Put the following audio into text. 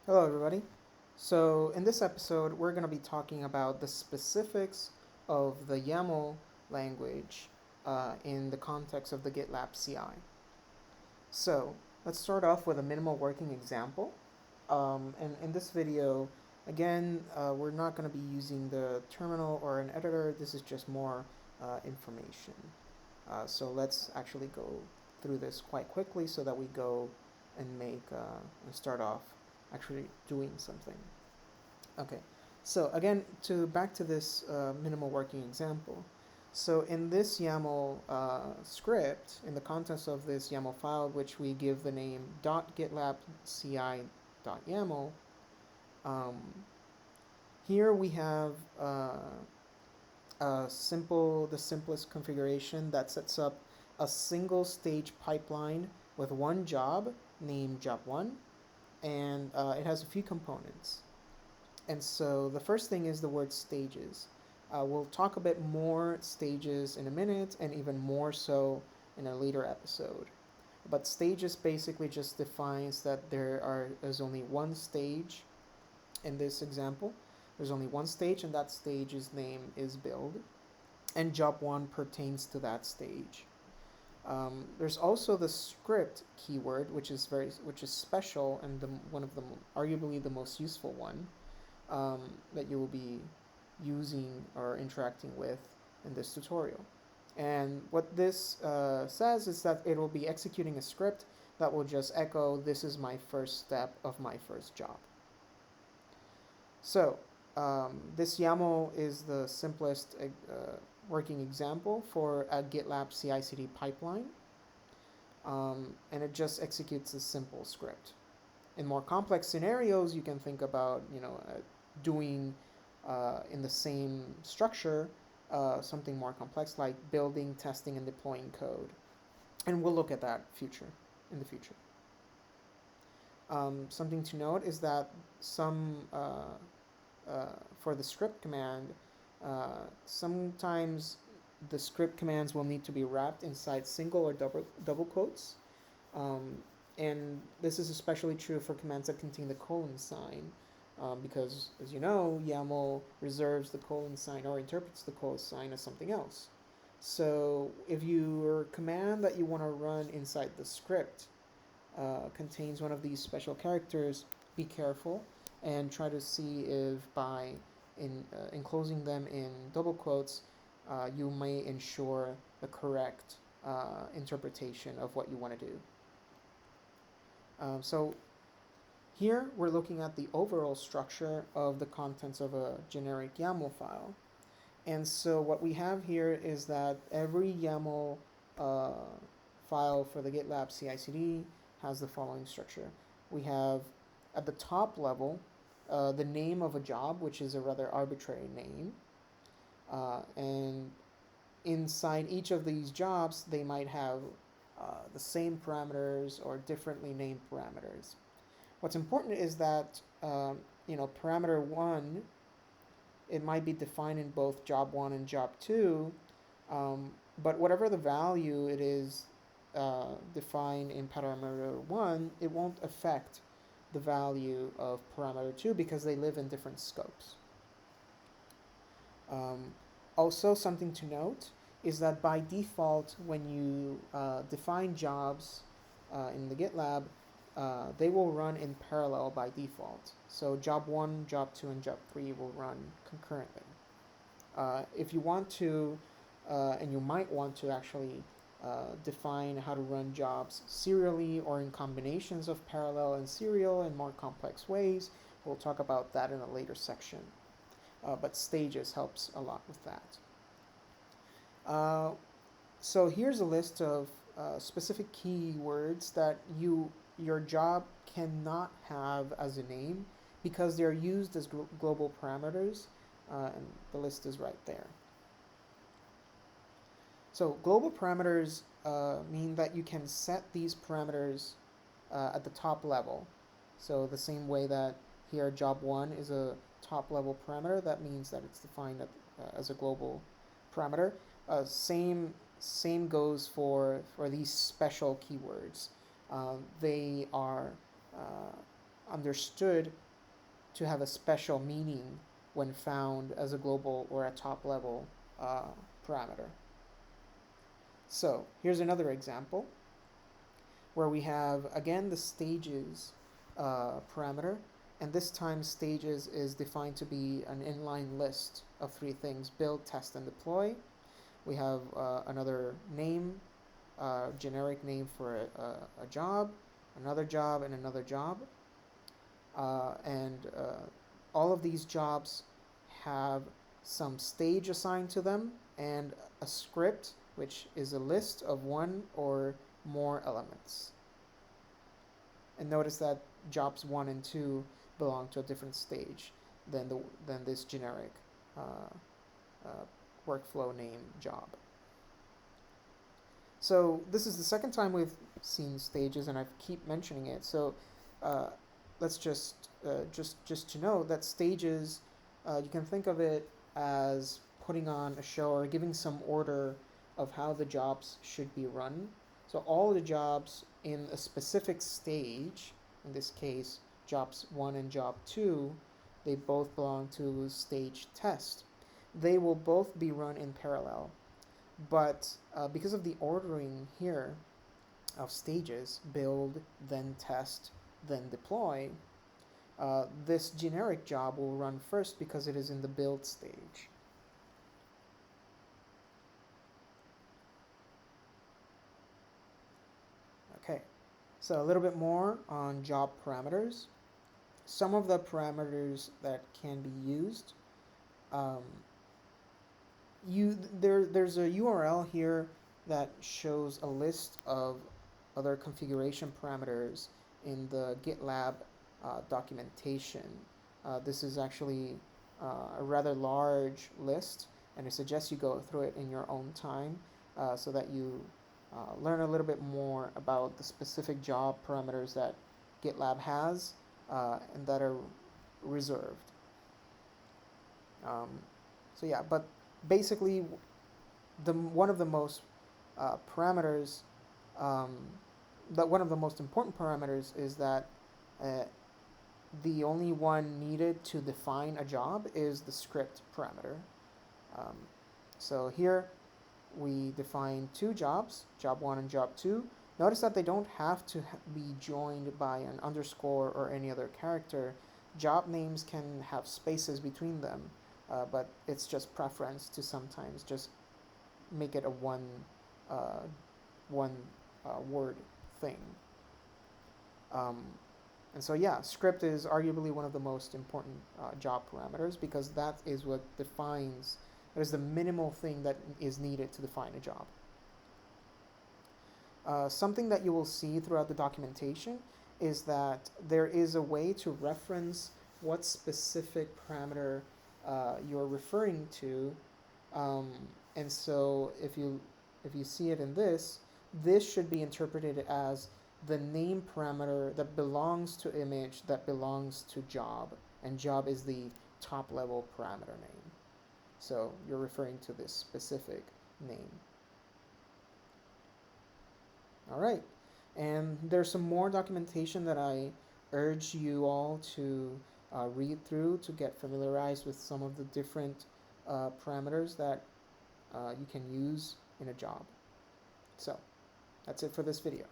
Hello, everybody. So, in this episode, we're going to be talking about the specifics of the YAML language in the context of the GitLab CI. So, let's start off with a minimal working example. And in this video, again, we're not going to be using the terminal or an editor. This is just more information. So, let's actually go through this quite quickly so that we go and and start off actually doing something. Okay, so again, back to this minimal working example. So in this YAML script, in the contents of this YAML file, which we give the name .gitlab.ci.yaml, um, here we have the simplest configuration that sets up a single stage pipeline with one job named job1, and it has a few components. And so the first thing is the word stages. We'll talk a bit more stages in a minute, and even more so in a later episode. But stages basically just defines that there's only one stage in this example. There's only one stage, and that stage's name is build, and job one pertains to that stage. There's also the script keyword, which is special and one of the arguably the most useful one that you will be using or interacting with in this tutorial. And what this says is that it will be executing a script that will just echo, this is my first step of my first job. So this YAML is the simplest working example for a GitLab CI/CD pipeline, and it just executes a simple script. In more complex scenarios, you can think about doing in the same structure something more complex like building, testing, and deploying code, and we'll look at that in the future. Something to note is that for the script command, sometimes the script commands will need to be wrapped inside single or double quotes. Um, and this is especially true for commands that contain the colon sign, because, as you know, YAML reserves the colon sign or interprets the colon sign as something else. So if your command that you want to run inside the script contains one of these special characters, be careful and try to see if by enclosing them in double quotes, you may ensure the correct interpretation of what you want to do. So here we're looking at the overall structure of the contents of a generic YAML file. And so what we have here is that every YAML uh, file for the GitLab CI/CD has the following structure. We have at the top level the name of a job, which is a rather arbitrary name. And inside each of these jobs, they might have the same parameters or differently named parameters. What's important is that parameter one, it might be defined in both job one and job two, but whatever the value it is defined in parameter one, it won't affect the value of parameter two because they live in different scopes. Um, Also, something to note is that by default, when you define jobs in the GitLab, they will run in parallel by default. So job 1, job 2, and job 3 will run concurrently. If you want to, and you might want to actually define how to run jobs serially or in combinations of parallel and serial in more complex ways, we'll talk about that in a later section. But stages helps a lot with that. So here's a list of specific keywords that your job cannot have as a name because they're used as global parameters, and the list is right there. So global parameters mean that you can set these parameters at the top level. So the same way that here job 1 is a top level parameter, that means that it's defined as a global parameter. Same goes for these special keywords. They are understood to have a special meaning when found as a global or a top level parameter. So here's another example where we have, again, the stages parameter, and this time stages is defined to be an inline list of three things: build, test, and deploy. We have another name, generic name for a job, another job, and another job. And all of these jobs have some stage assigned to them and a script, which is a list of one or more elements. And notice that jobs 1 and 2 belong to a different stage than this generic workflow name job. So this is the second time we've seen stages, and I keep mentioning it. So let's just to know that stages, you can think of it as putting on a show or giving some order of how the jobs should be run. So all the jobs in a specific stage, in this case jobs 1 and job 2, they both belong to stage test. They will both be run in parallel, but because of the ordering here of stages, build, then test, then deploy, this generic job will run first because it is in the build stage. Okay, so a little bit more on job parameters. Some of the parameters that can be used, there's a URL here that shows a list of other configuration parameters in the GitLab documentation. This is actually a rather large list, and I suggest you go through it in your own time so that you learn a little bit more about the specific job parameters that GitLab has and that are reserved. So yeah, but basically, one of the most parameters, one of the most important parameters is that the only one needed to define a job is the script parameter. So here we define two jobs, job 1 and job 2. Notice that they don't have to be joined by an underscore or any other character. Job names can have spaces between them, but it's just preference to sometimes just make it a one word thing. And so yeah, script is arguably one of the most important job parameters because that is what defines, that is the minimal thing that is needed to define a job. Something that you will see throughout the documentation is that there is a way to reference what specific parameter you're referring to, and so if you see it in this should be interpreted as the name parameter that belongs to image that belongs to job, and job is the top level parameter name. So you're referring to this specific name. All right, and there's some more documentation that I urge you all to read through to get familiarized with some of the different parameters that you can use in a job. So that's it for this video.